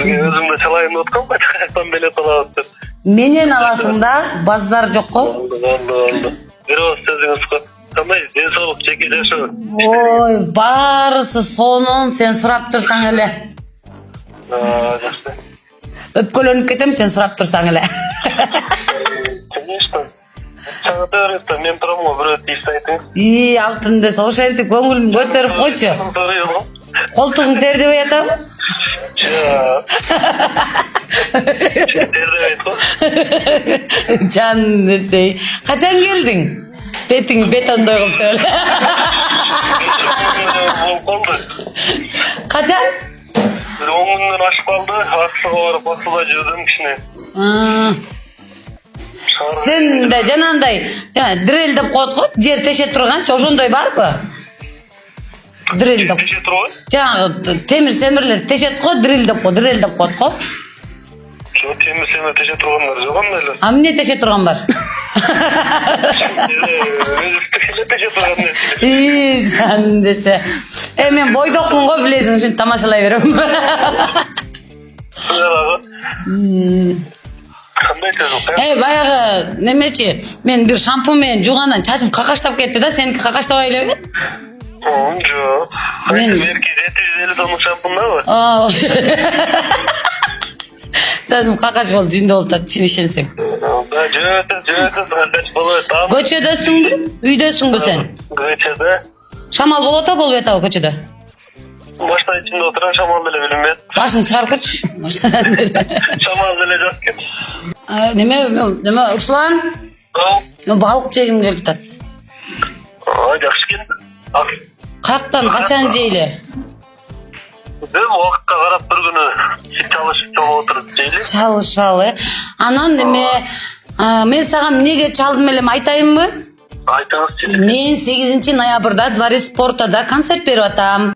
Өзümde çalayын отқан ба, жақтан билет алабыз. Менен аласың да, базар жоқ қой. Oldu. Bir o sözünüz var. Қандай денсаулық жеке жашоо. Ой, барысы сонун сен сурап турсаң эле. Жақсы. Өпкөлөнүп кетем сен сурап турсаң эле. Конечно. Сага берет, мен турам го бирөө тийип айтыңыз. Алтын десе ошентип көңүлүм көтөрүп койчу. Колтугуң тердеп атабы? Жан десей, качан келдиң? Бетиңи бетондой кылып эле. Качан? 10 күндөн ашып калды, аксыга барып басылда жүрдүм кичине. Сен да жанандай, дрель деп коет го, жер теше турганчы, ошондой барбы? Дрель деп. Теше турбайбы? Жаңы темир-семирлер тешет го, дрель деп коет го. Жок, темир-семир теше тургандар жок анда эле. Эмне теше турган бар? Жан десе. Мен бойдокмун го, билесиң, ушинтип тамашалай берем. Баягы немечи, мен бир шампунь менен жуугандан чачым какаштап кетти да, сеники какаштабай элеби? Жок. Мен 750 сомдук шампуньдабы? Чачым какаш болуп, жинде болуп атат, чын ишенсең. Көчөдөсүңбү? Үйдөсүңбү сен? Көчөдө. Шамал болуп атабы, болбой атабы көчөдө? Башта ичинде отурам, шамал деле билинбейт. Башың чыгарып көрчү. Шамал деле жок экен. Неме, Руслан? Мен балык жегим келип атат. Жакшы экен. Каяктан, качан жейли? Убакытка карап бир күнү чалышып чогуу отуруп жейли. Чалышалы. Анан неме, мен сага эмнеге чалдым элем айтайынбы? Айтыңызчы. Мен 8 ноябрда Дворец спортада концерт берип атам.